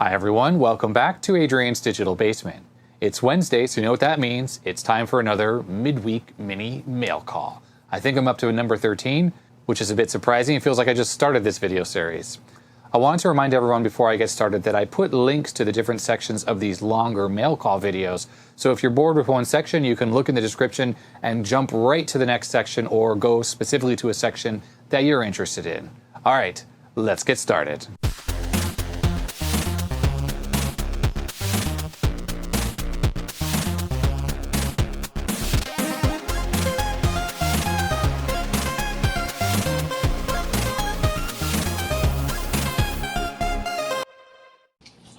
Hi everyone, welcome back to Adrian's Digital Basement. It's Wednesday, so you know what that means. It's time for another midweek mini mail call. I think I'm up to number 13, which is a bit surprising. It feels like I just started this video series. I wanted to remind everyone before I get started that I put links to the different sections of these longer mail call videos. So if you're bored with one section, you can look in the description and jump right to the next section or go specifically to a section that you're interested in. All right, let's get started.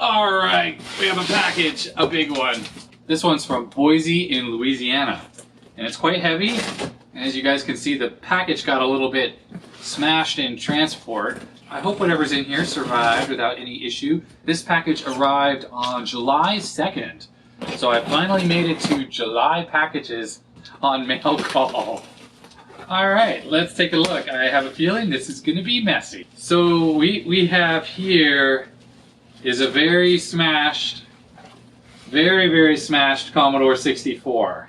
All right, we have a package, a big one. This one's from Boise in Louisiana, and it's quite heavy. And as you guys can see, the package got a little bit smashed in transport. I hope whatever's in here survived without any issue. This package arrived on July 2nd, so I finally made it to July packages on mail call. All right, let's take a look. I have a feeling this is gonna be messy. So we have here is a very smashed Commodore 64.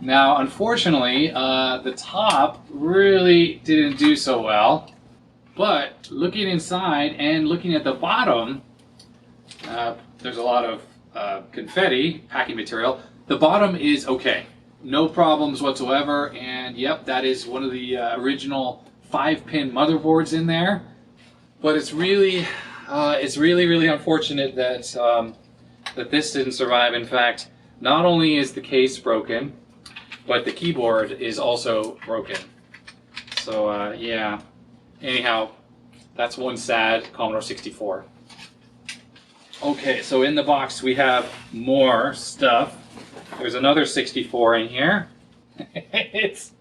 Now, unfortunately, the top really didn't do so well, but looking inside and looking at the bottom, there's a lot of confetti, packing material. The bottom is okay. No problems whatsoever, and yep, that is one of the original 5-pin motherboards in there. But it's really unfortunate that that this didn't survive. In fact, not only is the case broken, but the keyboard is also broken. So yeah. Anyhow, that's one sad Commodore 64. Okay, so in the box we have more stuff. There's another 64 in here. It's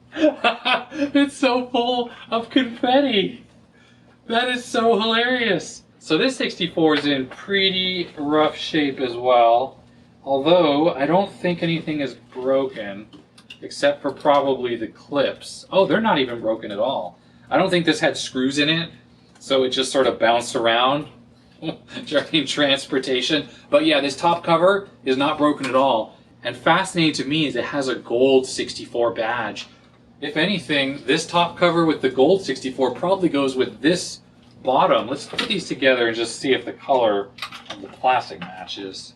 so full of confetti. That is so hilarious. So this 64 is in pretty rough shape as well, although I don't think anything is broken, except for probably the clips. Oh, they're not even broken at all. I don't think this had screws in it, so it just sort of bounced around during transportation. But yeah, this top cover is not broken at all. And fascinating to me is it has a gold 64 badge. If anything, this top cover with the gold 64 probably goes with this bottom. Let's put these together and just see if the color of the plastic matches.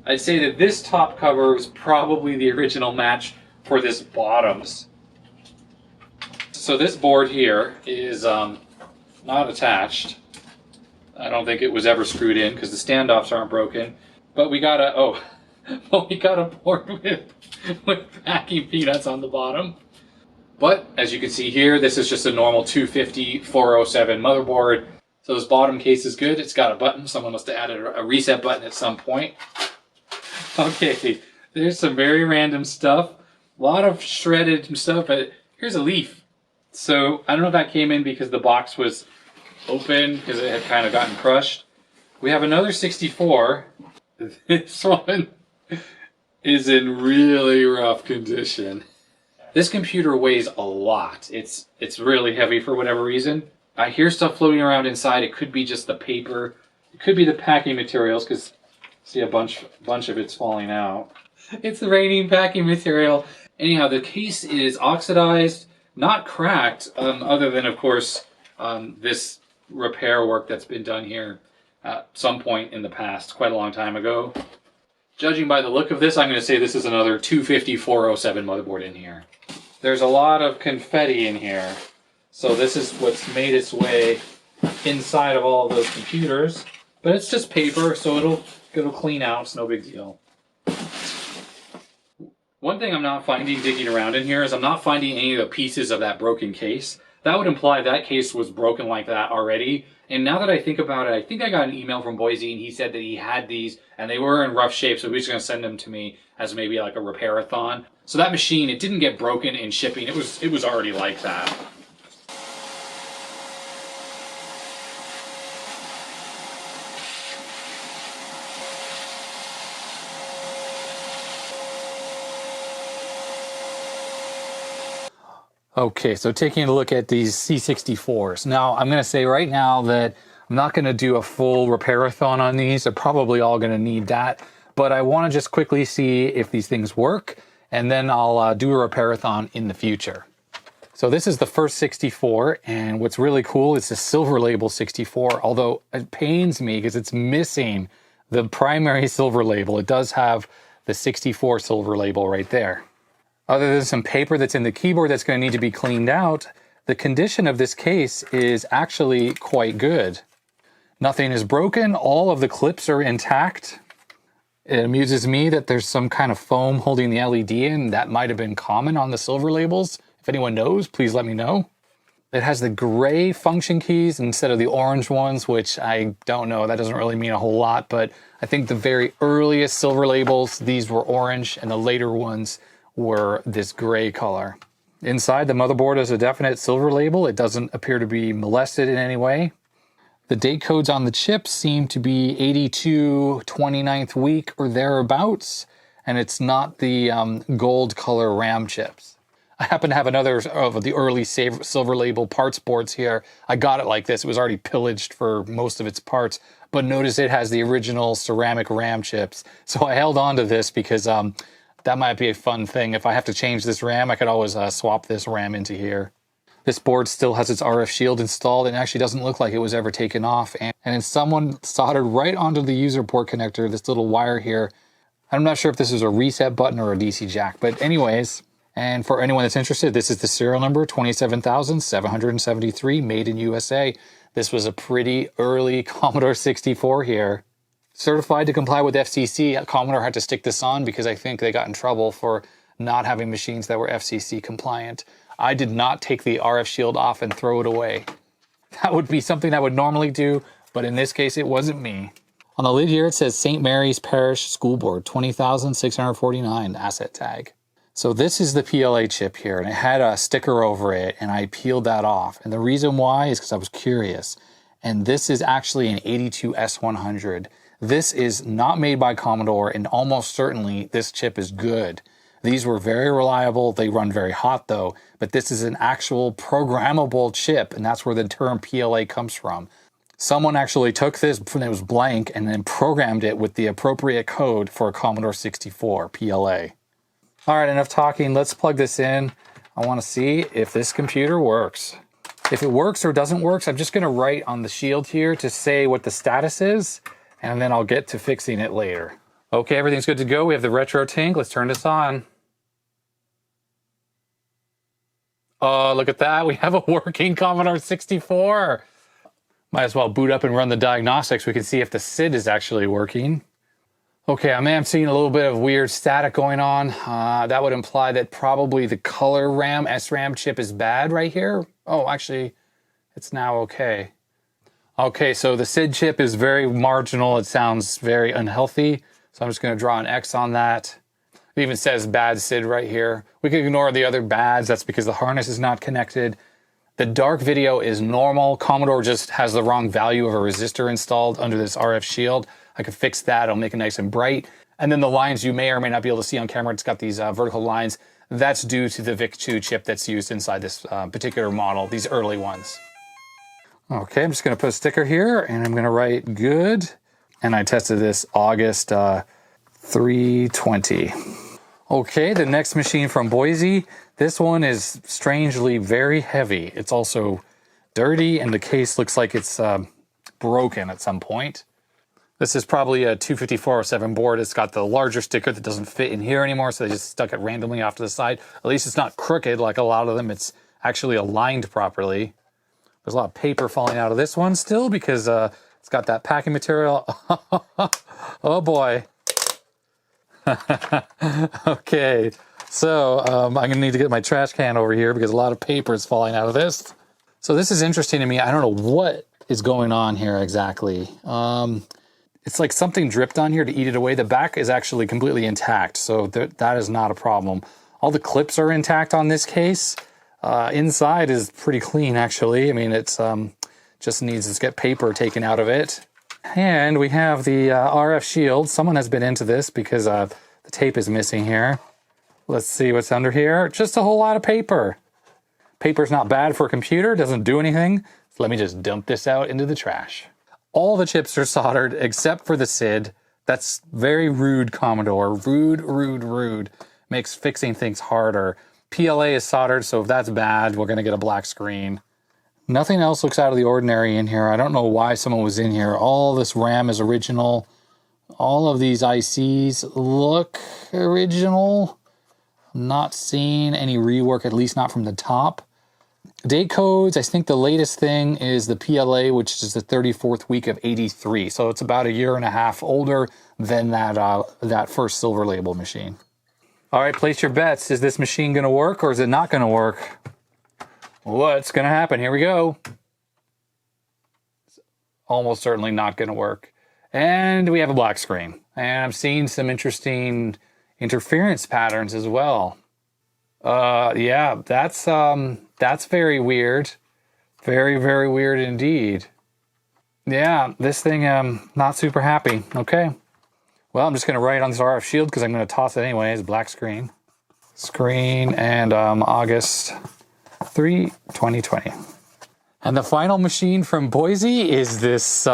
I'd say that this top cover is probably the original match for this bottoms. So this board here is not attached. I don't think it was ever screwed in because the standoffs aren't broken. But we got a board with packing peanuts on the bottom. But as you can see here, this is just a normal 250-407 motherboard. So this bottom case is good. It's got a button. Someone must have added a reset button at some point. Okay, there's some very random stuff. A lot of shredded stuff, but here's a leaf. So I don't know if that came in because the box was open because it had kind of gotten crushed. We have another 64. This one is in really rough condition. This computer weighs a lot. It's really heavy for whatever reason. I hear stuff floating around inside. It could be just the paper. It could be the packing materials because see a bunch of it's falling out. It's the raining packing material. Anyhow, the case is oxidized, not cracked, other than of course this repair work that's been done here at some point in the past, quite a long time ago. Judging by the look of this, I'm going to say this is another 250-407 motherboard in here. There's a lot of confetti in here. So this is what's made its way inside of all of those computers. But it's just paper, so it'll clean out. It's no big deal. One thing I'm not finding digging around in here is I'm not finding any of the pieces of that broken case. That would imply that case was broken like that already. And now that I think about it, I think I got an email from Boise and he said that he had these and they were in rough shape, so he was going to send them to me as maybe like a repair-a-thon. So that machine, it didn't get broken in shipping. It was already like that. Okay, so taking a look at these C64s. Now, I'm going to say right now that I'm not going to do a full repair-a-thon on these. They're probably all going to need that. But I want to just quickly see if these things work, and then I'll do a repair-a-thon in the future. So this is the first 64, and what's really cool is the silver label 64, although it pains me because it's missing the primary silver label. It does have the 64 silver label right there. Other than some paper that's in the keyboard that's going to need to be cleaned out, the condition of this case is actually quite good. Nothing is broken, all of the clips are intact. It amuses me that there's some kind of foam holding the LED in. That might have been common on the silver labels. If anyone knows, please let me know. It has the gray function keys instead of the orange ones, which I don't know. That doesn't really mean a whole lot, but I think the very earliest silver labels, these were orange, and the later ones were this gray color. Inside, the motherboard is a definite silver label. It doesn't appear to be molested in any way. The date codes on the chips seem to be 82 29th week or thereabouts, and it's not the gold color RAM chips. I happen to have another of the early silver label parts boards here. I got it like this. It was already pillaged for most of its parts, but notice it has the original ceramic RAM chips. So I held on to this because that might be a fun thing. If I have to change this RAM, I could always swap this RAM into here. This board still has its RF shield installed and actually doesn't look like it was ever taken off. And then someone soldered right onto the user port connector, this little wire here. I'm not sure if this is a reset button or a DC jack, but anyways, and for anyone that's interested, this is the serial number 27773, made in USA. This was a pretty early Commodore 64 here. Certified to comply with FCC, Commodore had to stick this on because I think they got in trouble for not having machines that were FCC compliant. I did not take the RF shield off and throw it away. That would be something I would normally do, but in this case, it wasn't me. On the lid here, it says St. Mary's Parish School Board, 20,649 asset tag. So this is the PLA chip here, and it had a sticker over it, and I peeled that off. And the reason why is because I was curious. And this is actually an 82S100. This is not made by Commodore, and almost certainly this chip is good. These were very reliable. They run very hot though, but this is an actual programmable chip, and that's where the term PLA comes from. Someone actually took this, when it was blank, and then programmed it with the appropriate code for a Commodore 64 PLA. All right, enough talking. Let's plug this in. I want to see if this computer works. If it works or doesn't work, I'm just going to write on the shield here to say what the status is, and then I'll get to fixing it later. Okay, everything's good to go. We have the retro tink. Let's turn this on. Oh, look at that. We have a working Commodore 64. Might as well boot up and run the diagnostics. We can see if the SID is actually working. Okay, I am seeing a little bit of weird static going on. That would imply that probably the color RAM, SRAM chip is bad right here. Oh, actually, it's now okay. Okay, so the SID chip is very marginal. It sounds very unhealthy. So I'm just going to draw an X on that. It even says bad SID right here. We can ignore the other bads. That's because the harness is not connected. The dark video is normal. Commodore just has the wrong value of a resistor installed under this RF shield. I could fix that. It'll make it nice and bright. And then the lines you may or may not be able to see on camera, it's got these vertical lines. That's due to the VIC-2 chip that's used inside this particular model, these early ones. Okay, I'm just going to put a sticker here, and I'm going to write good. And I tested this August 320. Okay, the next machine from Boise. This one is strangely very heavy. It's also dirty, and the case looks like it's broken at some point. This is probably a 25407 board. It's got the larger sticker that doesn't fit in here anymore, so they just stuck it randomly off to the side. At least it's not crooked like a lot of them. It's actually aligned properly. There's a lot of paper falling out of this one still because it's got that packing material. Oh boy. Okay, so I'm gonna need to get my trash can over here because a lot of paper is falling out of this. So this is interesting to me. I don't know what is going on here exactly. It's like something dripped on here to eat it away. The back is actually completely intact, so that is not a problem. All the clips are intact on this case. Inside is pretty clean, actually. I mean, it's just needs to get paper taken out of it. And we have the RF shield. Someone has been into this because the tape is missing here. Let's see what's under here. Just a whole lot of paper. Paper's not bad for a computer. Doesn't do anything. So let me just dump this out into the trash. All the chips are soldered except for the SID. That's very rude, Commodore. Rude, rude, rude. Makes fixing things harder. PLA is soldered, so if that's bad, we're going to get a black screen. Nothing else looks out of the ordinary in here. I don't know why someone was in here. All this RAM is original. All of these ICs look original. I'm not seeing any rework, at least not from the top. Date codes, I think the latest thing is the PLA, which is the 34th week of 83. So it's about a year and a half older than that first Silver Label machine. All right, place your bets. Is this machine going to work or is it not going to work? What's going to happen? Here we go. It's almost certainly not going to work. And we have a black screen. And I'm seeing some interesting interference patterns as well. Yeah, that's very weird. Very, very weird indeed. Yeah, this thing, not super happy. Okay. Well, I'm just going to write on this RF shield because I'm going to toss it anyways. Black screen. Screen and August 3, 2020. And the final machine from Boise is this,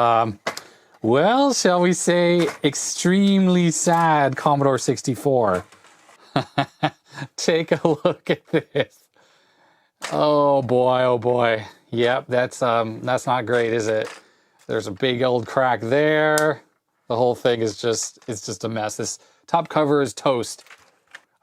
well, shall we say, extremely sad Commodore 64. Take a look at this. Oh boy, oh boy. Yep, that's not great, is it? There's a big old crack there. The whole thing is it's just a mess. This top cover is toast.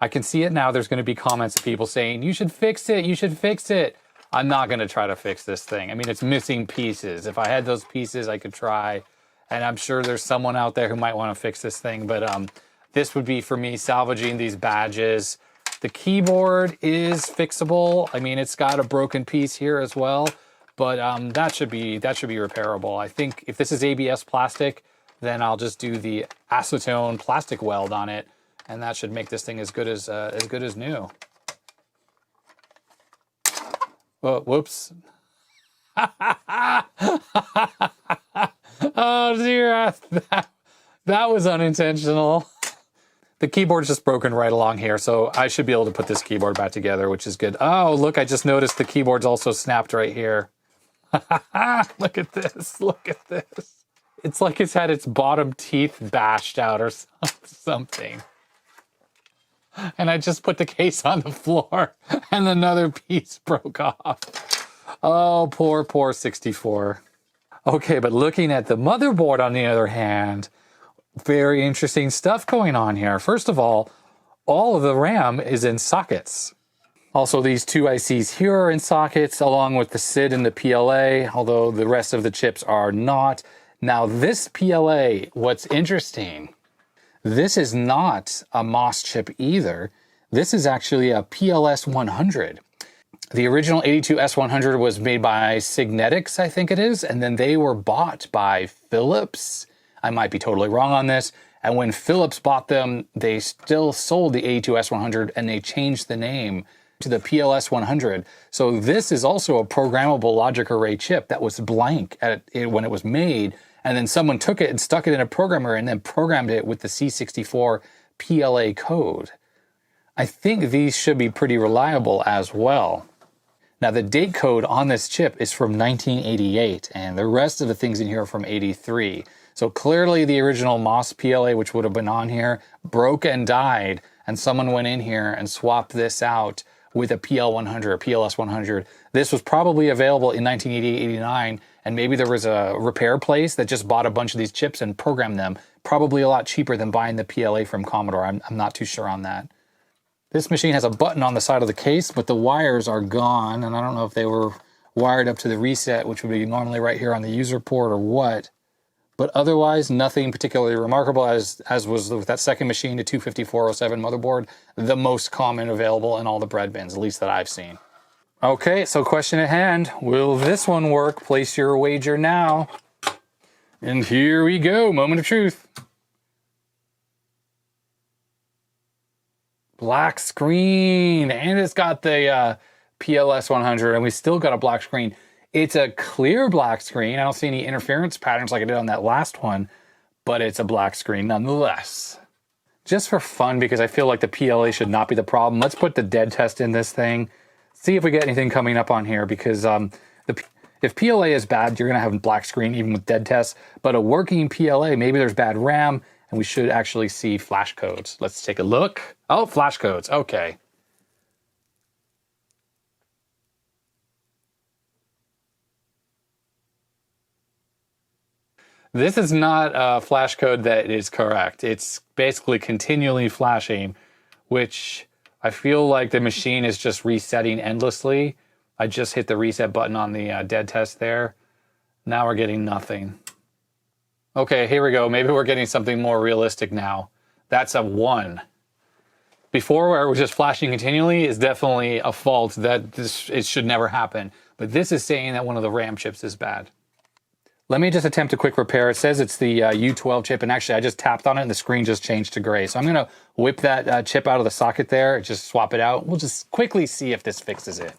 I can see it now. There's going to be comments of people saying, you should fix it, you should fix it. I'm not going to try to fix this thing. I mean, it's missing pieces. If I had those pieces, I could try. And I'm sure there's someone out there who might want to fix this thing. But this would be for me salvaging these badges. The keyboard is fixable. I mean, it's got a broken piece here as well. But that should be repairable. I think if this is ABS plastic, then I'll just do the acetone plastic weld on it, and that should make this thing as good as new. Oh, whoops! Oh dear, that was unintentional. The keyboard's just broken right along here, so I should be able to put this keyboard back together, which is good. Oh, look! I just noticed the keyboard's also snapped right here. Look at this! Look at this! It's like it's had its bottom teeth bashed out or something. And I just put the case on the floor and another piece broke off. Oh, poor, poor 64. Okay, but looking at the motherboard on the other hand, very interesting stuff going on here. First of all of the RAM is in sockets. Also, these two ICs here are in sockets along with the SID and the PLA, although the rest of the chips are not. Now this PLA, what's interesting, this is not a MOS chip either. This is actually a PLS 100. The original 82S100 was made by Signetics, I think it is, and then they were bought by Philips. I might be totally wrong on this. And when Philips bought them, they still sold the 82S100 and they changed the name to the PLS 100. So this is also a programmable logic array chip that was blank when it was made. And then someone took it and stuck it in a programmer and then programmed it with the C64 PLA code. I think these should be pretty reliable as well. Now the date code on this chip is from 1988 and the rest of the things in here are from 83. So clearly the original MOS PLA, which would have been on here, broke and died, and someone went in here and swapped this out with a PL100 or PLS 100. This was probably available in 1988-89, and maybe there was a repair place that just bought a bunch of these chips and programmed them. Probably a lot cheaper than buying the PLA from Commodore. I'm not too sure on that. This machine has a button on the side of the case, but the wires are gone, and I don't know if they were wired up to the reset, which would be normally right here on the user port or what. But otherwise, nothing particularly remarkable, as was with that second machine, the 25407 motherboard, the most common available in all the bread bins, at least that I've seen. Okay, so question at hand, will this one work? Place your wager now. And here we go, moment of truth. Black screen, and it's got the PLS 100, and we still got a black screen. It's a clear black screen. I don't see any interference patterns like I did on that last one, but it's a black screen nonetheless. Just for fun, because I feel like the PLA should not be the problem, let's put the dead test in this thing. See if we get anything coming up on here, because If PLA is bad, you're going to have a black screen even with dead tests, but a working PLA, maybe there's bad RAM, and we should actually see flash codes. Let's take a look. Oh, flash codes, okay. This is not a flash code that is correct. It's basically continually flashing, which I feel like the machine is just resetting endlessly. I just hit the reset button on the dead test there. Now we're getting nothing. Okay, here we go. Maybe we're getting something more realistic now. That's a 1. Before, where it was just flashing continually, is definitely a fault that it should never happen. But this is saying that one of the RAM chips is bad. Let me just attempt a quick repair. It says it's the U12 chip, and actually I just tapped on it and the screen just changed to gray. So I'm going to whip that chip out of the socket there, just swap it out. We'll just quickly see if this fixes it.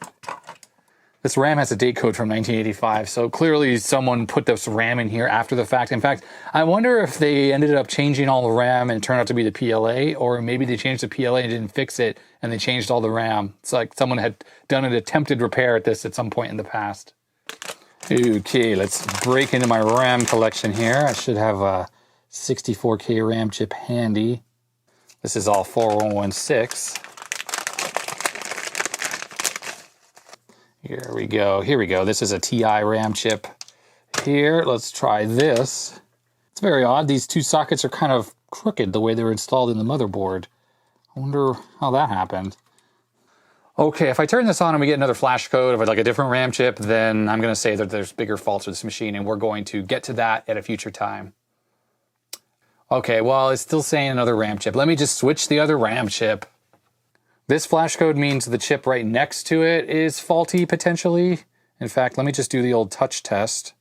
This RAM has a date code from 1985, so clearly someone put this RAM in here after the fact. In fact, I wonder if they ended up changing all the RAM and it turned out to be the PLA, or maybe they changed the PLA and didn't fix it and they changed all the RAM. It's like someone had done an attempted repair at this at some point in the past. Okay, let's break into my RAM collection here. I should have a 64K RAM chip handy. This is all 4116. Here we go. Here we go. This is a TI RAM chip. Here, let's try this. It's very odd. These two sockets are kind of crooked the way they were installed in the motherboard. I wonder how that happened. Okay, if I turn this on and we get another flash code of like a different RAM chip, then I'm going to say that there's bigger faults with this machine, and we're going to get to that at a future time. Okay, well, it's still saying another RAM chip. Let me just switch the other RAM chip. This flash code means the chip right next to it is faulty, potentially. In fact, let me just do the old touch test.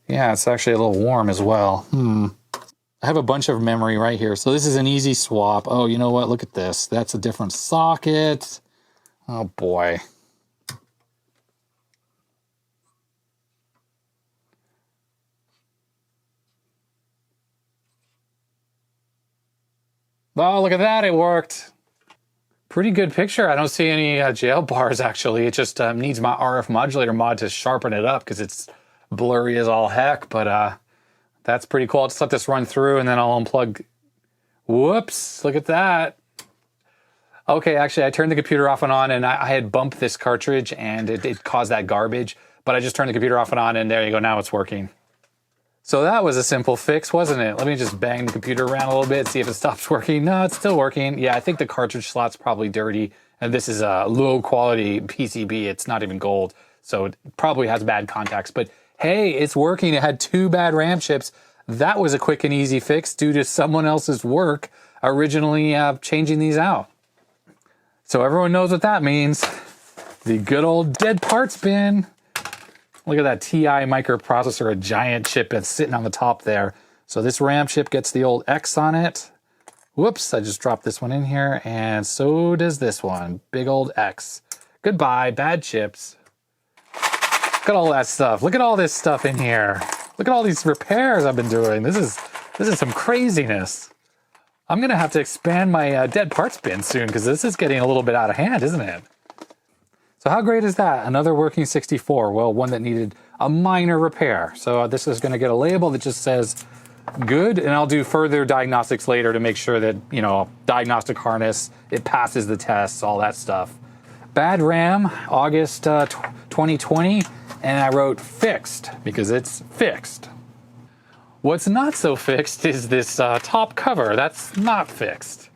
Yeah, it's actually a little warm as well. I have a bunch of memory right here, so this is an easy swap. Oh, you know what? Look at this. That's a different socket. Oh, boy. Oh, look at that. It worked. Pretty good picture. I don't see any jail bars, actually. It just needs my RF modulator mod to sharpen it up because it's blurry as all heck. But that's pretty cool. I'll just let this run through and then I'll unplug. Whoops. Look at that. Okay, actually, I turned the computer off and on, and I had bumped this cartridge, and it caused that garbage. But I just turned the computer off and on, and there you go. Now it's working. So that was a simple fix, wasn't it? Let me just bang the computer around a little bit, see if it stops working. No, it's still working. Yeah, I think the cartridge slot's probably dirty, and this is a low-quality PCB. It's not even gold, so it probably has bad contacts. But hey, it's working. It had 2 bad RAM chips. That was a quick and easy fix due to someone else's work originally changing these out. So everyone knows what that means. The good old dead parts bin. Look at that TI microprocessor, a giant chip that's sitting on the top there. So this RAM chip gets the old X on it. Whoops, I just dropped this one in here, and so does this one. Big old X. Goodbye, bad chips. Look at all that stuff. Look at all this stuff in here. Look at all these repairs I've been doing. This is some craziness. I'm gonna have to expand my dead parts bin soon because this is getting a little bit out of hand, isn't it? So how great is that? Another working 64. Well, one that needed a minor repair. So this is gonna get a label that just says good, and I'll do further diagnostics later to make sure that, you know, diagnostic harness, it passes the tests, all that stuff. Bad RAM, August 2020, and I wrote fixed because it's fixed. What's not so fixed is this top cover. That's not fixed.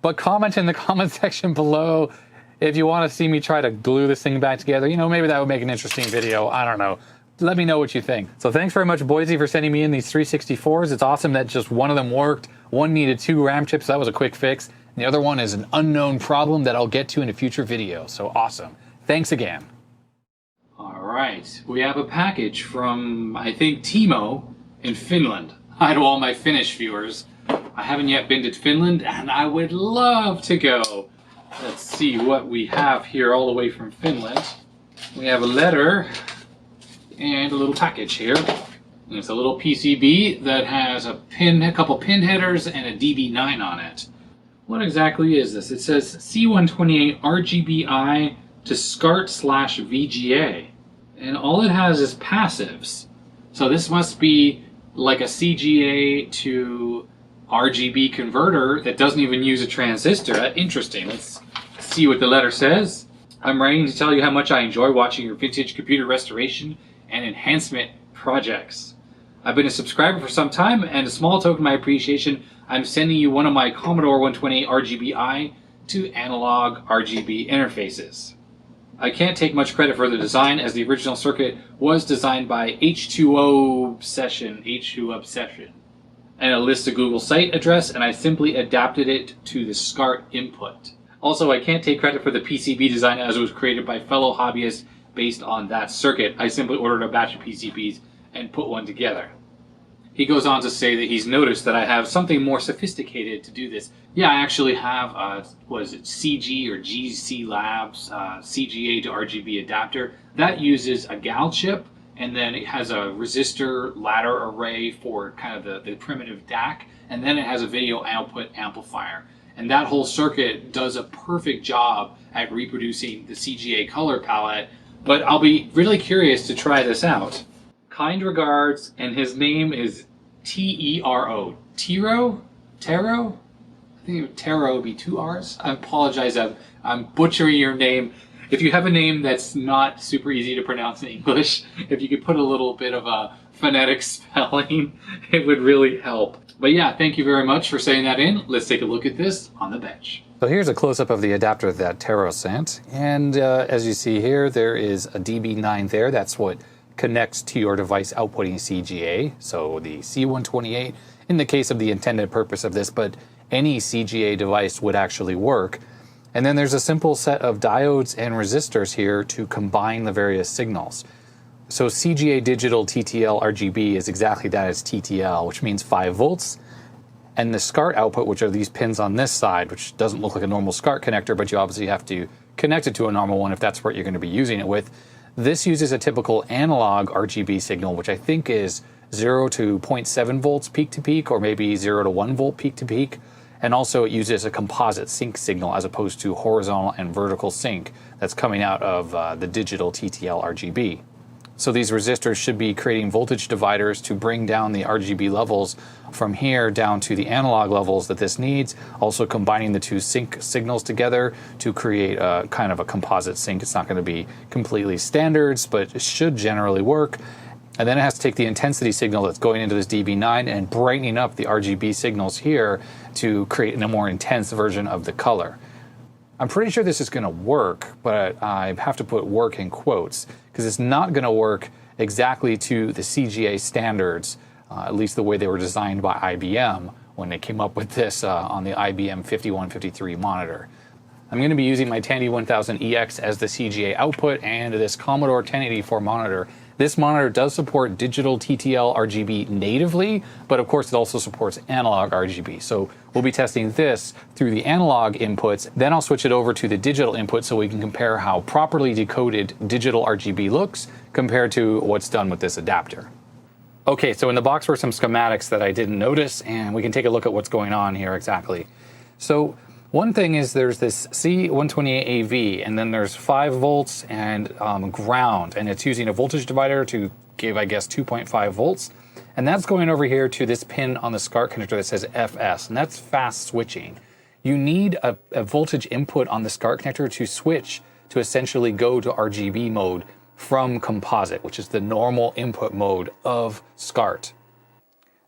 But comment in the comment section below if you want to see me try to glue this thing back together. You know, maybe that would make an interesting video. I don't know. Let me know what you think. So thanks very much, Boise, for sending me in these 364s. It's awesome that just one of them worked. One needed 2 RAM chips. That was a quick fix. And the other one is an unknown problem that I'll get to in a future video. So awesome. Thanks again. All right. We have a package from, I think, Timo in Finland. Hi to all my Finnish viewers. I haven't yet been to Finland, and I would love to go. Let's see what we have here all the way from Finland. We have a letter and a little package here. And it's a little PCB that has a couple pin headers and a DB9 on it. What exactly is this? It says C128 RGBI to SCART/VGA. And all it has is passives. So this must be like a CGA to RGB converter that doesn't even use a transistor. Interesting. Let's see what the letter says. I'm writing to tell you how much I enjoy watching your vintage computer restoration and enhancement projects. I've been a subscriber for some time, and a small token of my appreciation, I'm sending you one of my Commodore 128 RGBi to analog RGB interfaces. I can't take much credit for the design, as the original circuit was designed by H2O Obsession, and it lists a Google site address, and I simply adapted it to the SCART input. Also, I can't take credit for the PCB design, as it was created by fellow hobbyists based on that circuit. I simply ordered a batch of PCBs and put one together. He goes on to say that he's noticed that I have something more sophisticated to do this. Yeah, I actually have, was it CG or GC Labs CGA to RGB adapter. That uses a GAL chip, and then it has a resistor ladder array for kind of the primitive DAC, and then it has a video output amplifier. And that whole circuit does a perfect job at reproducing the CGA color palette, but I'll be really curious to try this out. Kind regards, and his name is T-E-R-O. Tero? Tero? I think Tero would be 2 R's. I apologize, I'm butchering your name. If you have a name that's not super easy to pronounce in English, if you could put a little bit of a phonetic spelling, it would really help. But yeah, thank you very much for saying that in. Let's take a look at this on the bench. So here's a close-up of the adapter that Tero sent. And as you see here, there is a DB9 there. That's what connects to your device outputting CGA. So the C128 in the case of the intended purpose of this, but any CGA device would actually work. And then there's a simple set of diodes and resistors here to combine the various signals. So CGA digital TTL RGB is exactly that, it's TTL, which means 5 volts. And the SCART output, which are these pins on this side, which doesn't look like a normal SCART connector, but you obviously have to connect it to a normal one if that's what you're going to be using it with. This uses a typical analog RGB signal, which I think is 0 to 0.7 volts peak to peak, or maybe 0 to 1 volt peak to peak. And also it uses a composite sync signal as opposed to horizontal and vertical sync that's coming out of the digital TTL RGB. So these resistors should be creating voltage dividers to bring down the RGB levels from here down to the analog levels that this needs, also combining the two sync signals together to create a kind of a composite sync. It's not going to be completely standards, but it should generally work. And then it has to take the intensity signal that's going into this DB9 and brightening up the RGB signals here to create a more intense version of the color. I'm pretty sure this is going to work, but I have to put work in quotes because it's not going to work exactly to the CGA standards, at least the way they were designed by IBM when they came up with this on the IBM 5153 monitor. I'm going to be using my Tandy 1000EX as the CGA output and this Commodore 1084 monitor. This monitor does support digital TTL RGB natively, but of course it also supports analog RGB. So we'll be testing this through the analog inputs, then I'll switch it over to the digital input so we can compare how properly decoded digital RGB looks compared to what's done with this adapter. Okay, so in the box were some schematics that I didn't notice, and we can take a look at what's going on here exactly. So one thing is there's this C128AV, and then there's 5 volts and ground, and it's using a voltage divider to give, I guess, 2.5 volts. And that's going over here to this pin on the SCART connector that says FS, and that's fast switching. You need a voltage input on the SCART connector to switch to essentially go to RGB mode from composite, which is the normal input mode of SCART.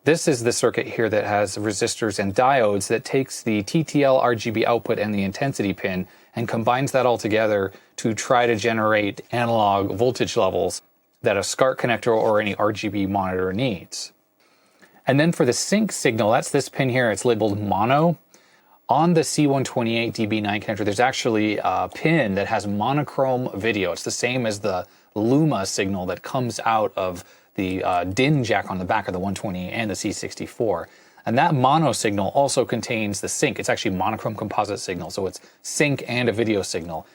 This is the circuit here that has resistors and diodes that takes the TTL RGB output and the intensity pin and combines that all together to try to generate analog voltage levels that a SCART connector or any RGB monitor needs. And then for the sync signal, that's this pin here, it's labeled mono. On the C128 DB9 connector, there's actually a pin that has monochrome video. It's the same as the Luma signal that comes out of the DIN jack on the back of the 128 and the C64. And that mono signal also contains the sync. It's actually monochrome composite signal, so it's sync and a video signal.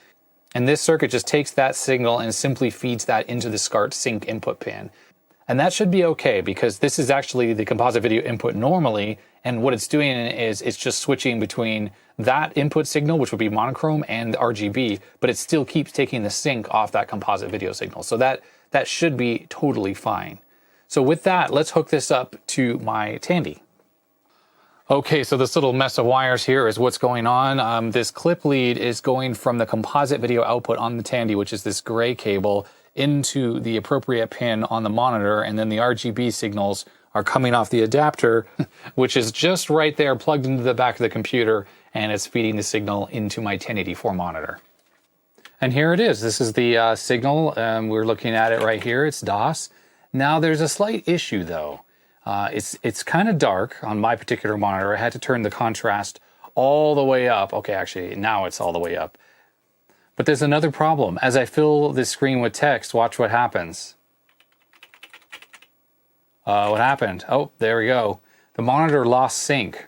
And this circuit just takes that signal and simply feeds that into the SCART sync input pin. And that should be okay because this is actually the composite video input normally, and what it's doing is it's just switching between that input signal, which would be monochrome, and RGB, but it still keeps taking the sync off that composite video signal. So that that should be totally fine. So with that, let's hook this up to my Tandy. Okay, so this little mess of wires here is what's going on. This clip lead is going from the composite video output on the Tandy, which is this gray cable, into the appropriate pin on the monitor, and then the RGB signals are coming off the adapter, which is just right there plugged into the back of the computer, and it's feeding the signal into my 1084 monitor. And here it is. This is the signal. We're looking at it right here. It's DOS. Now there's a slight issue though. It's kind of dark on my particular monitor. I had to turn the contrast all the way up. Okay, actually, now it's all the way up. But there's another problem. As I fill this screen with text, watch what happens. What happened? Oh, there we go. The monitor lost sync.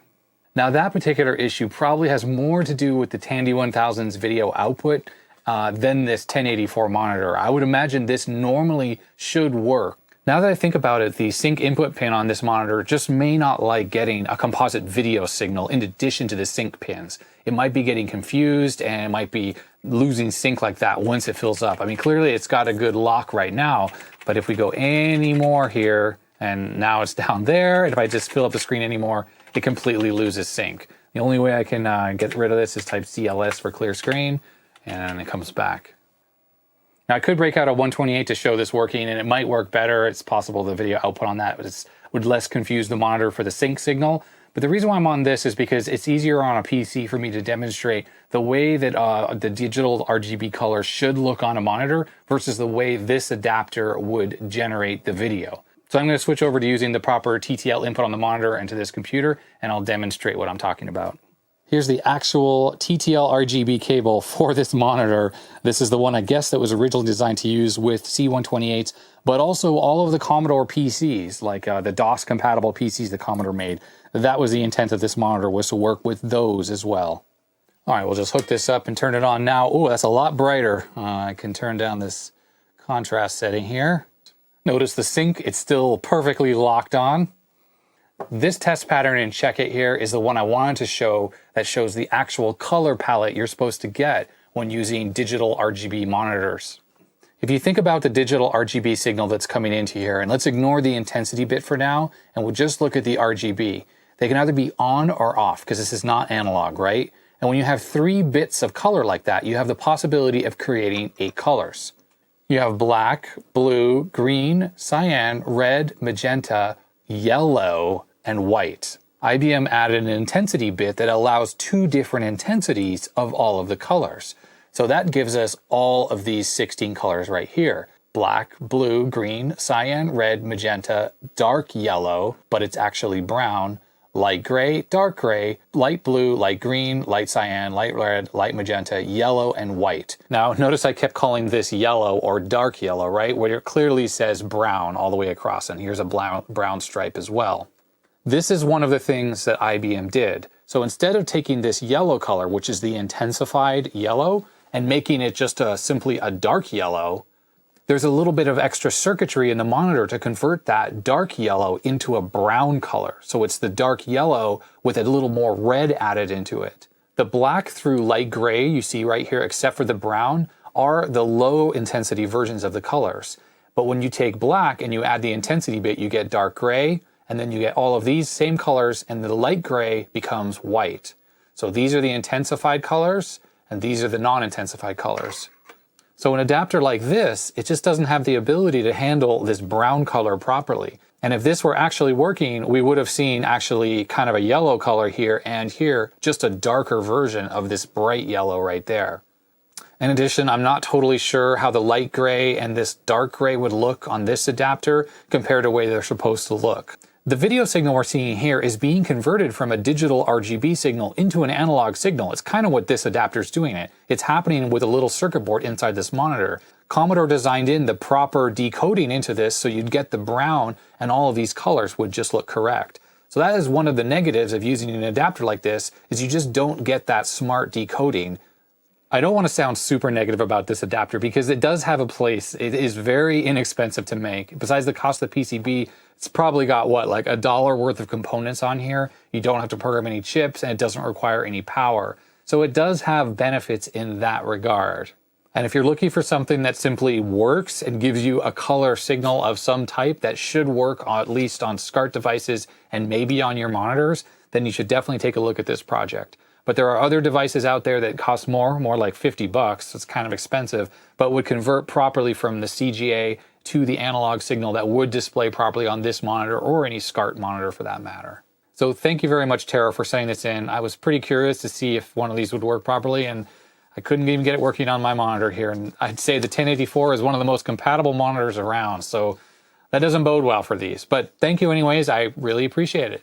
Now that particular issue probably has more to do with the Tandy 1000's video output than this 1084 monitor. I would imagine this normally should work. Now that I think about it, the sync input pin on this monitor just may not like getting a composite video signal in addition to the sync pins. It might be getting confused and it might be losing sync like that once it fills up. I mean, clearly it's got a good lock right now, but if we go any more here, and now it's down there, and if I just fill up the screen anymore, it completely loses sync. The only way I can get rid of this is type CLS for clear screen, and it comes back. Now I could break out a 128 to show this working, and it might work better. It's possible the video output on that would less confuse the monitor for the sync signal. But the reason why I'm on this is because it's easier on a PC for me to demonstrate the way that the digital RGB color should look on a monitor versus the way this adapter would generate the video. So I'm going to switch over to using the proper TTL input on the monitor into this computer, and I'll demonstrate what I'm talking about. Here's the actual TTL RGB cable for this monitor. This is the one, I guess, that was originally designed to use with C128s, but also all of the Commodore PCs, like the DOS-compatible PCs that Commodore made. That was the intent of this monitor, was to work with those as well. All right, we'll just hook this up and turn it on now. Oh, that's a lot brighter. I can turn down this contrast setting here. Notice the sync, it's still perfectly locked on. This test pattern in Check It here is the one I wanted to show that shows the actual color palette you're supposed to get when using digital RGB monitors. If you think about the digital RGB signal that's coming into here, and let's ignore the intensity bit for now, and we'll just look at the RGB. They can either be on or off, because this is not analog, right? And when you have 3 bits of color like that, you have the possibility of creating 8 colors. You have black, blue, green, cyan, red, magenta, yellow, and white. IBM added an intensity bit that allows 2 different intensities of all of the colors. So that gives us all of these 16 colors right here. Black, blue, green, cyan, red, magenta, dark yellow, but it's actually brown, light gray, dark gray, light blue, light green, light cyan, light red, light magenta, yellow, and white. Now, notice I kept calling this yellow or dark yellow, right? Where it clearly says brown all the way across, and here's a brown stripe as well. This is one of the things that IBM did. So instead of taking this yellow color, which is the intensified yellow, and making it just simply a dark yellow, there's a little bit of extra circuitry in the monitor to convert that dark yellow into a brown color. So it's the dark yellow with a little more red added into it. The black through light gray you see right here, except for the brown, are the low intensity versions of the colors. But when you take black and you add the intensity bit, you get dark gray, and then you get all of these same colors, and the light gray becomes white. So these are the intensified colors, and these are the non-intensified colors. So an adapter like this, it just doesn't have the ability to handle this brown color properly. And if this were actually working, we would have seen actually kind of a yellow color here and here, just a darker version of this bright yellow right there. In addition, I'm not totally sure how the light gray and this dark gray would look on this adapter compared to the way they're supposed to look. The video signal we're seeing here is being converted from a digital RGB signal into an analog signal. It's kind of what this adapter is doing it. It's happening with a little circuit board inside this monitor. Commodore designed in the proper decoding into this so you'd get the brown and all of these colors would just look correct. So that is one of the negatives of using an adapter like this, is you just don't get that smart decoding. I don't want to sound super negative about this adapter because it does have a place. It is very inexpensive to make. Besides the cost of the PCB, it's probably got what, like $1 worth of components on here. You don't have to program any chips and it doesn't require any power. So it does have benefits in that regard. And if you're looking for something that simply works and gives you a color signal of some type that should work at least on SCART devices and maybe on your monitors, then you should definitely take a look at this project. But there are other devices out there that cost more like $50. It's kind of expensive, but would convert properly from the CGA to the analog signal that would display properly on this monitor or any SCART monitor for that matter. So thank you very much, Tara, for sending this in. I was pretty curious to see if one of these would work properly, and I couldn't even get it working on my monitor here. And I'd say the 1084 is one of the most compatible monitors around, so that doesn't bode well for these. But thank you anyways, I really appreciate it.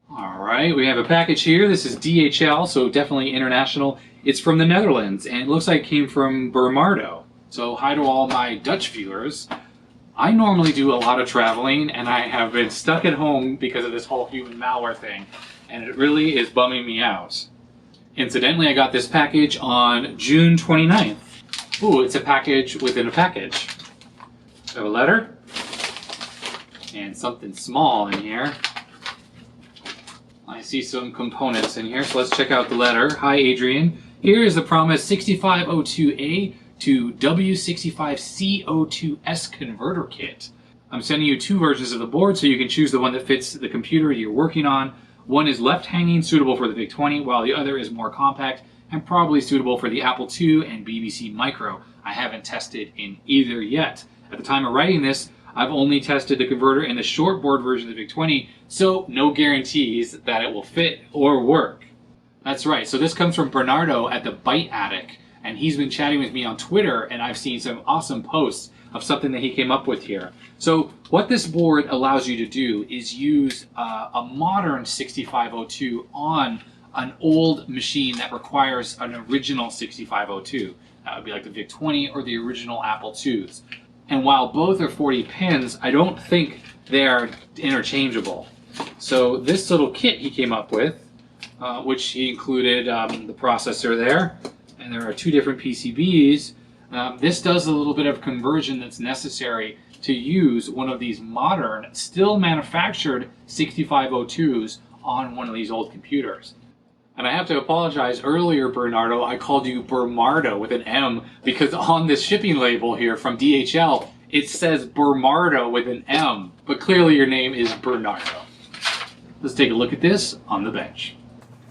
All right, we have a package here. This is DHL, so definitely international. It's from the Netherlands, and it looks like it came from Bernardo. So hi to all my Dutch viewers. I normally do a lot of traveling, and I have been stuck at home because of this whole human malware thing, and it really is bumming me out. Incidentally, I got this package on June 29th. Ooh, it's a package within a package. So a letter, and something small in here. I see some components in here, so let's check out the letter. Hi, Adrian. Here is the promised 6502A to W65C02S converter kit. I'm sending you 2 versions of the board so you can choose the one that fits the computer you're working on. One is left hanging, suitable for the VIC-20, while the other is more compact and probably suitable for the Apple II and BBC Micro. I haven't tested in either yet. At the time of writing this, I've only tested the converter in the short board version of the VIC-20, so no guarantees that it will fit or work. That's right, so this comes from Bernardo at the Byte Attic, and he's been chatting with me on Twitter, and I've seen some awesome posts of something that he came up with here. So what this board allows you to do is use a modern 6502 on an old machine that requires an original 6502. That would be like the VIC-20 or the original Apple IIs. And while both are 40 pins, I don't think they are interchangeable. So this little kit he came up with, which he included the processor there, and there are 2 different PCBs. This does a little bit of conversion that's necessary to use one of these modern, still manufactured 6502s on one of these old computers. And I have to apologize, earlier, Bernardo, I called you Bernardo with an M because on this shipping label here from DHL, it says Bernardo with an M, but clearly your name is Bernardo. Let's take a look at this on the bench.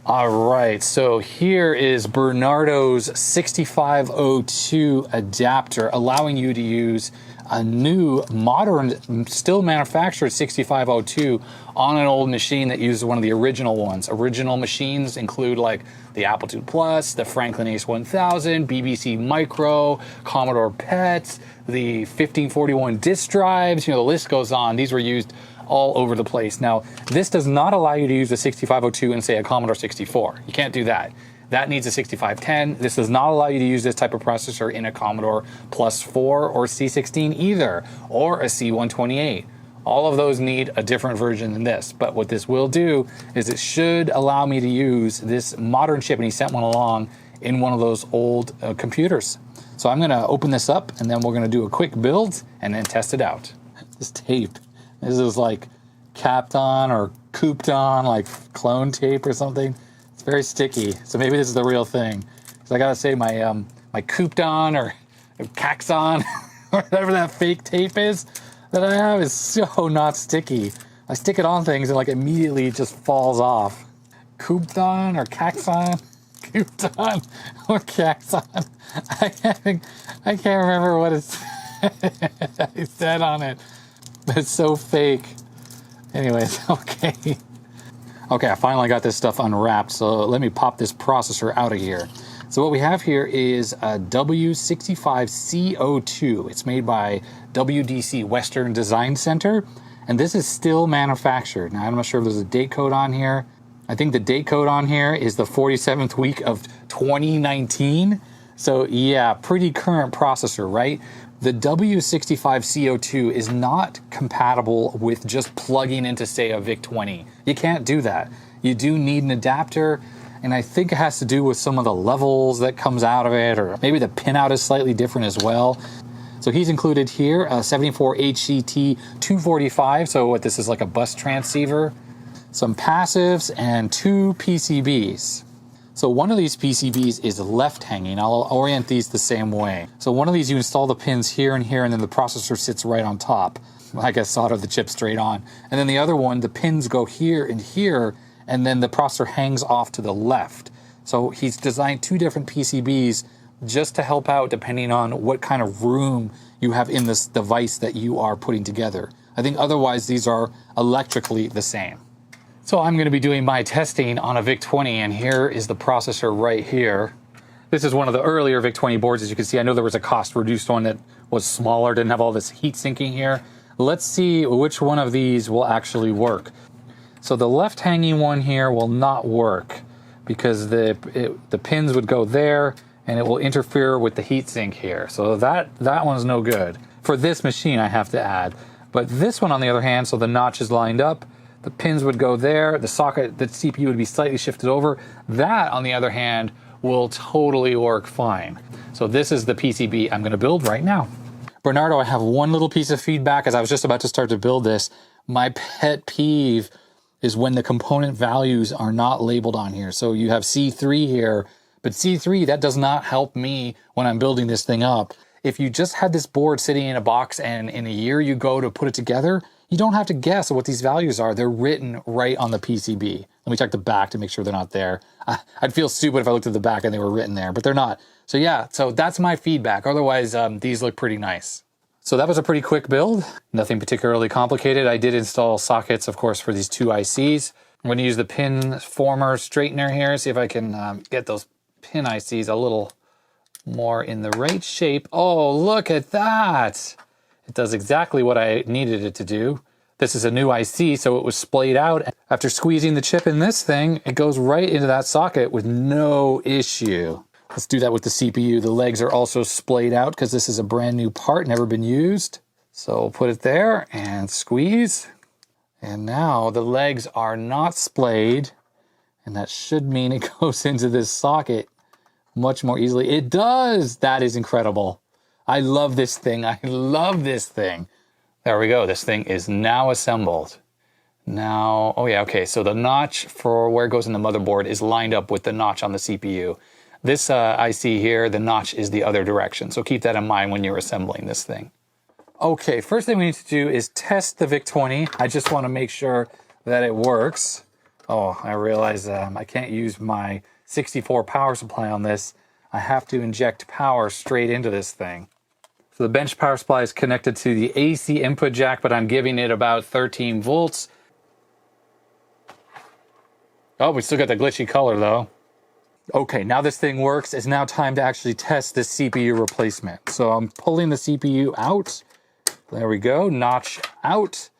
All right, so here is Bernardo's 6502 adapter, allowing you to use a new, modern, still manufactured 6502 on an old machine that uses one of the original ones. Original machines include like the Apple II Plus, the Franklin Ace 1000, BBC Micro, Commodore PET, the 1541 disk drives, the list goes on. These were used all over the place. Now, this does not allow you to use a 6502 in, say, a Commodore 64. You can't do that. That needs a 6510. This does not allow you to use this type of processor in a Commodore Plus 4 or C16 either, or a C128. All of those need a different version than this. But what this will do is it should allow me to use this modern chip, and he sent one along, in one of those old computers. So I'm gonna open this up, and then we're gonna do a quick build, and then test it out. This tape. This is like capped on or cooped on, like clone tape or something. It's very sticky, so maybe this is the real thing. So I gotta say my my cooped on or Caxon, or whatever that fake tape is that I have, is so not sticky. I stick it on things and like immediately it just falls off. Cooped on or Caxon, cooped on or Caxon. I can't remember what it's it said on it. But it's so fake. Anyways, okay. Okay, I finally got this stuff unwrapped, so let me pop this processor out of here. So what we have here is a W65C02. It's made by WDC Western Design Center, and this is still manufactured. Now, I'm not sure if there's a date code on here. I think the date code on here is the 47th week of 2019. So yeah, pretty current processor, right? The W65C02 is not compatible with just plugging into, say, a VIC-20. You can't do that. You do need an adapter, and I think it has to do with some of the levels that comes out of it, or maybe the pinout is slightly different as well. So he's included here a 74HCT245, so what this is, like a bus transceiver, some passives, and 2 PCBs. So one of these PCBs is left hanging. I'll orient these the same way. So one of these, you install the pins here and here, and then the processor sits right on top. I guess solder the chip straight on. And then the other one, the pins go here and here, and then the processor hangs off to the left. So he's designed two different PCBs just to help out depending on what kind of room you have in this device that you are putting together. I think otherwise these are electrically the same. So I'm going to be doing my testing on a VIC-20, and here is the processor right here. This is one of the earlier VIC-20 boards. As you can see, I know there was a cost-reduced one that was smaller, didn't have all this heat sinking here. Let's see which one of these will actually work. So the left-hanging one here will not work because the pins would go there, and it will interfere with the heatsink here. So that one's no good. For this machine, I have to add. But this one, on the other hand, so the notch is lined up, the pins would go there, the socket, the CPU would be slightly shifted over. That, on the other hand, will totally work fine. So this is the PCB I'm gonna build right now. Bernardo, I have one little piece of feedback as I was just about to start to build this. My pet peeve is when the component values are not labeled on here. So you have C3 here, but C3, that does not help me when I'm building this thing up. If you just had this board sitting in a box and in a year you go to put it together, you don't have to guess what these values are. They're written right on the PCB. Let me check the back to make sure they're not there. I'd feel stupid if I looked at the back and they were written there, but they're not. So yeah, so that's my feedback. Otherwise, these look pretty nice. So that was a pretty quick build. Nothing particularly complicated. I did install sockets, of course, for these two ICs. I'm going to use the pin former straightener here, see if I can get those pin ICs a little more in the right shape. Oh, look at that. It does exactly what I needed it to do. This is a new IC, so it was splayed out. After squeezing the chip in this thing, it goes right into that socket with no issue. Let's do that with the CPU. The legs are also splayed out because this is a brand new part, never been used. So we'll put it there and squeeze. And now the legs are not splayed, and that should mean it goes into this socket much more easily. It does! That is incredible. I love this thing. I love this thing. There we go. This thing is now assembled. Now, oh yeah, okay. So the notch for where it goes in the motherboard is lined up with the notch on the CPU. This IC here, the notch is the other direction. So keep that in mind when you're assembling this thing. Okay, first thing we need to do is test the VIC-20. I just want to make sure that it works. Oh, I realize I can't use my 64 power supply on this. I have to inject power straight into this thing. So the bench power supply is connected to the AC input jack, but I'm giving it about 13 volts. Oh, we still got the glitchy color though. Okay, now this thing works. It's now time to actually test this CPU replacement. So I'm pulling the CPU out. There we go, notch out.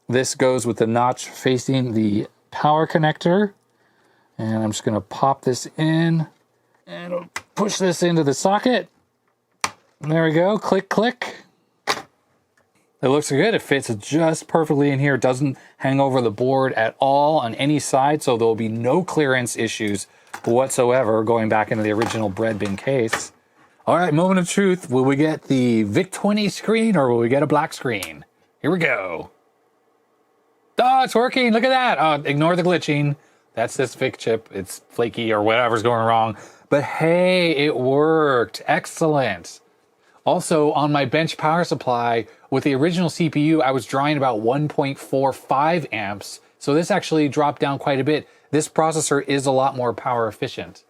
This goes with the notch facing the power connector. And I'm just gonna pop this in and push this into the socket. There we go, click, click. It looks good, it fits just perfectly in here. It doesn't hang over the board at all on any side, so there'll be no clearance issues whatsoever going back into the original bread bin case. All right, moment of truth. Will we get the VIC-20 screen or will we get a black screen? Here we go. Oh, it's working, look at that. Oh, ignore the glitching. That's this VIC chip, it's flaky or whatever's going wrong. But hey, it worked, excellent. Also, on my bench power supply, with the original CPU, I was drawing about 1.45 amps. So this actually dropped down quite a bit. This processor is a lot more power efficient.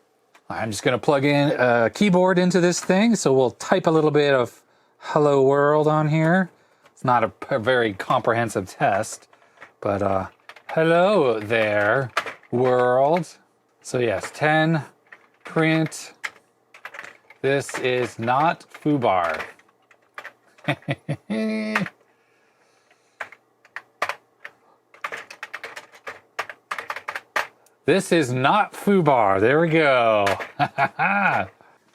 I'm just gonna plug in a keyboard into this thing. So we'll type a little bit of hello world on here. It's not a very comprehensive test, but hello there, world. So yes, 10, print. This is not foobar. This is not foobar. There we go.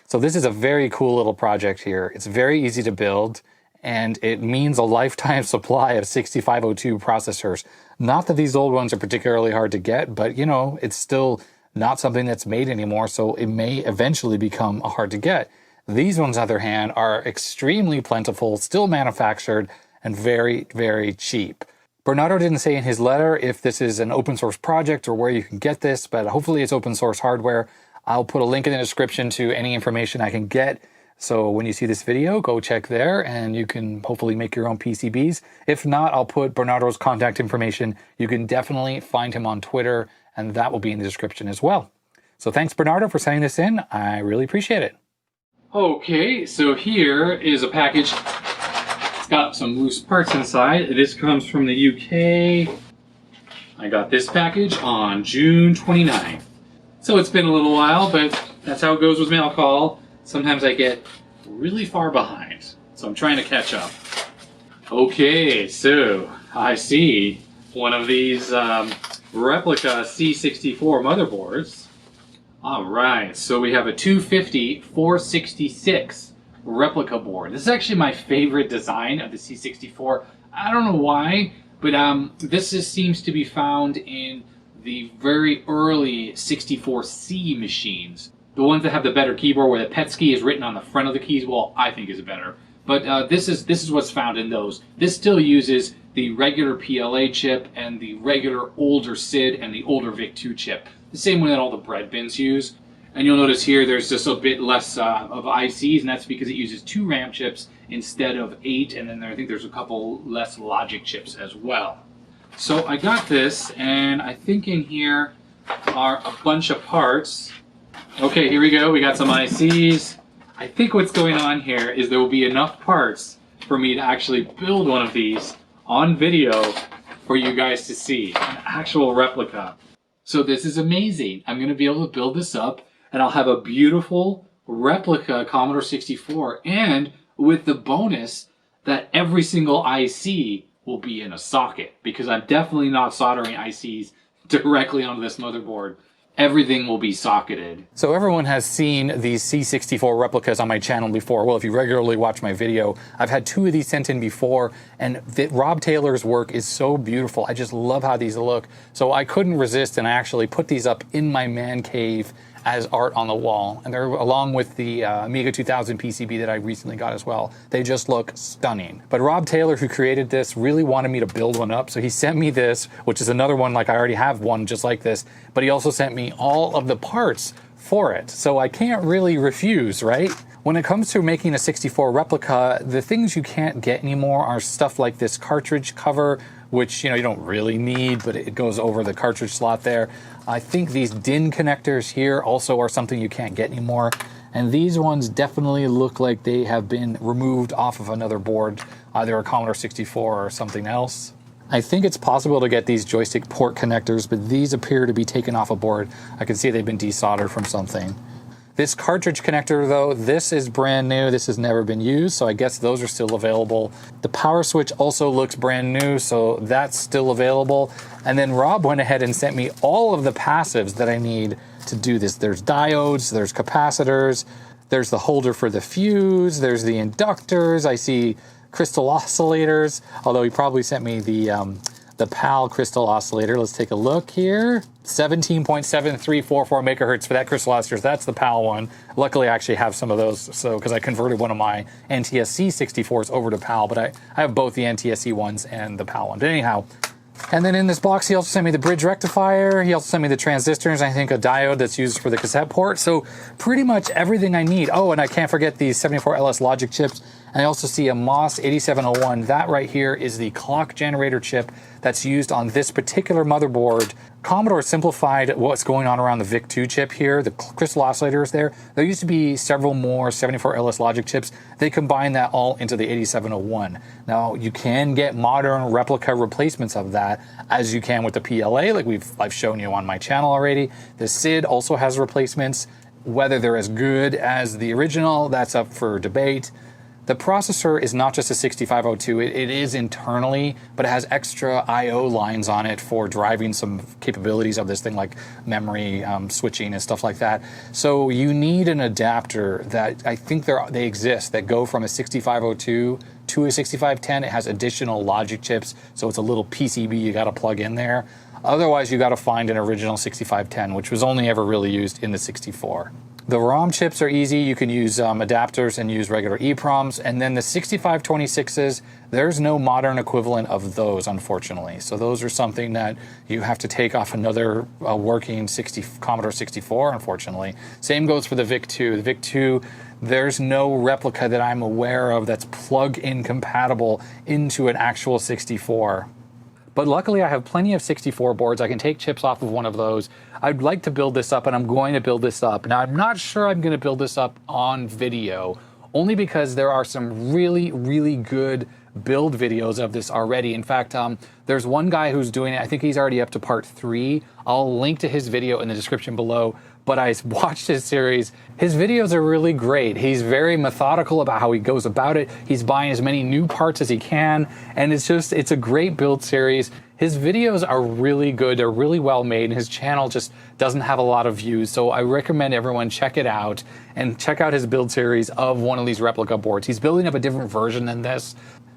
So this is a very cool little project here. It's very easy to build, and it means a lifetime supply of 6502 processors. Not that these old ones are particularly hard to get, but you know, it's still not something that's made anymore, so it may eventually become hard to get. These ones, on the other hand, are extremely plentiful, still manufactured, and very, very cheap. Bernardo didn't say in his letter if this is an open source project or where you can get this, but hopefully it's open source hardware. I'll put a link in the description to any information I can get. So when you see this video, go check there and you can hopefully make your own PCBs. If not, I'll put Bernardo's contact information. You can definitely find him on Twitter, and that will be in the description as well. So thanks, Bernardo, for sending this in. I really appreciate it. Okay, so here is a package. It's got some loose parts inside. This comes from the UK. I got this package on June 29th. So it's been a little while, but that's how it goes with mail call. Sometimes I get really far behind, so I'm trying to catch up. Okay, so I see one of these replica C64 motherboards. All right, so we have a 250-466 replica board. This is actually my favorite design of the C64. I don't know why, but this seems to be found in the very early 64C machines. The ones that have the better keyboard where the PET key is written on the front of the keys, well, I think is better. But this is what's found in those. This still uses the regular PLA chip and the regular older SID and the older VIC-2 chip. The same one that all the bread bins use. And you'll notice here there's just a bit less of ICs, and that's because it uses 2 RAM chips instead of 8, and then I think there's a couple less logic chips as well. So I got this, and I think in here are a bunch of parts. Okay, here we go. We got some ICs. I think what's going on here is there will be enough parts for me to actually build one of these on video for you guys to see, an actual replica. So this is amazing. I'm going to be able to build this up, and I'll have a beautiful replica Commodore 64, and with the bonus that every single IC will be in a socket, because I'm definitely not soldering ICs directly onto this motherboard. Everything will be socketed. So everyone has seen these C64 replicas on my channel before. Well, if you regularly watch my video, I've had 2 of these sent in before, and Rob Taylor's work is so beautiful. I just love how these look. So I couldn't resist, and I actually put these up in my man cave as art on the wall. And they're along with the Amiga 2000 PCB that I recently got as well. They just look stunning. But Rob Taylor, who created this, really wanted me to build one up. So he sent me this, which is another one, like I already have one just like this, but he also sent me all of the parts for it. So I can't really refuse, right? When it comes to making a 64 replica, the things you can't get anymore are stuff like this cartridge cover, which, you know, you don't really need, but it goes over the cartridge slot there. I think these DIN connectors here also are something you can't get anymore. And these ones definitely look like they have been removed off of another board, either a Commodore 64 or something else. I think it's possible to get these joystick port connectors, but these appear to be taken off a board. I can see they've been desoldered from something. This cartridge connector, though, this is brand new. This has never been used, so I guess those are still available. The power switch also looks brand new, so that's still available. And then Rob went ahead and sent me all of the passives that I need to do this. There's diodes, there's capacitors, there's the holder for the fuse, there's the inductors, I see crystal oscillators, although he probably sent me the PAL crystal oscillator. Let's take a look here. 17.7344 megahertz for that crystal oscillator. That's the PAL one. Luckily, I actually have some of those, so because I converted one of my NTSC 64s over to PAL, but I have both the NTSC ones and the PAL one. But anyhow, and then in this box, he also sent me the bridge rectifier. He also sent me the transistors, I think a diode that's used for the cassette port. So pretty much everything I need. Oh, and I can't forget the 74LS logic chips. And I also see a MOS 8701. That right here is the clock generator chip that's used on this particular motherboard. Commodore simplified what's going on around the VIC-2 chip here, the crystal oscillators there. There used to be several more 74LS logic chips. They combined that all into the 8701. Now, you can get modern replica replacements of that, as you can with the PLA, like I've shown you on my channel already. The SID also has replacements. Whether they're as good as the original, that's up for debate. The processor is not just a 6502, it is internally, but it has extra I/O lines on it for driving some capabilities of this thing like memory switching and stuff like that. So you need an adapter that I think they exist that go from a 6502 to a 6510. It has additional logic chips, so it's a little PCB you got to plug in there. Otherwise, you got to find an original 6510, which was only ever really used in the 64. The ROM chips are easy. You can use adapters and use regular EPROMs. And then the 6526s, there's no modern equivalent of those, unfortunately. So those are something that you have to take off another working Commodore 64, unfortunately. Same goes for the VIC-2. The VIC-2, there's no replica that I'm aware of that's plug-in compatible into an actual 64. But luckily I have plenty of 64 boards. I can take chips off of one of those. I'd like to build this up, and I'm going to build this up. Now, I'm not sure I'm going to build this up on video, only because there are some really, really good build videos of this already. In fact, there's one guy who's doing it. I think he's already up to part 3. I'll link to his video in the description below. But I watched his series. His videos are really great. He's very methodical about how he goes about it. He's buying as many new parts as he can. And it's a great build series. His videos are really good. They're really well made. And his channel just doesn't have a lot of views. So I recommend everyone check it out and check out his build series of one of these replica boards. He's building up a different version than this.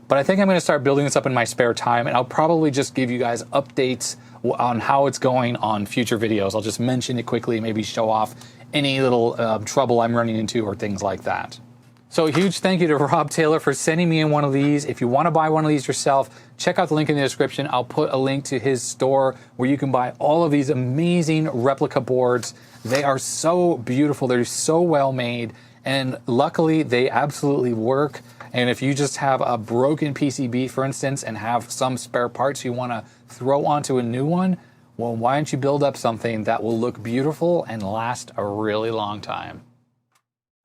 But I think I'm going to start building this up in my spare time. And I'll probably just give you guys updates on how it's going on future videos. I'll just mention it quickly, maybe show off any little trouble I'm running into or things like that. So a huge thank you to Rob Taylor for sending me in one of these. If you want to buy one of these yourself, check out the link in the description. I'll put a link to his store where you can buy all of these amazing replica boards. They are so beautiful. They're so well made. And luckily, they absolutely work. And if you just have a broken PCB, for instance, and have some spare parts you want to throw onto a new one, well, why don't you build up something that will look beautiful and last a really long time?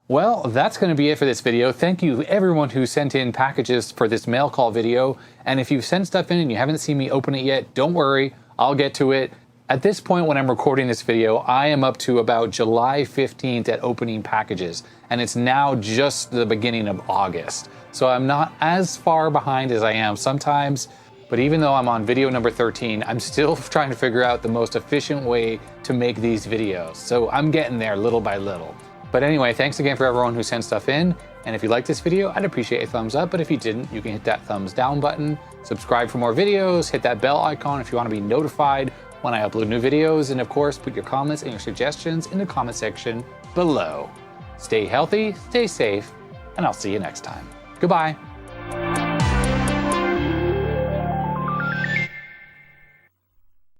Well, that's going to be it for this video. Thank you everyone who sent in packages for this mail call video. And if you've sent stuff in and you haven't seen me open it yet, don't worry, I'll get to it. At this point when I'm recording this video, I am up to about July 15th at opening packages, and it's now just the beginning of August. So I'm not as far behind as I am sometimes, but even though I'm on video number 13, I'm still trying to figure out the most efficient way to make these videos. So I'm getting there little by little. But anyway, thanks again for everyone who sent stuff in. And if you liked this video, I'd appreciate a thumbs up. But if you didn't, you can hit that thumbs down button, subscribe for more videos, hit that bell icon if you want to be notified when I upload new videos. And of course, put your comments and your suggestions in the comment section below. Stay healthy, stay safe, and I'll see you next time. Goodbye.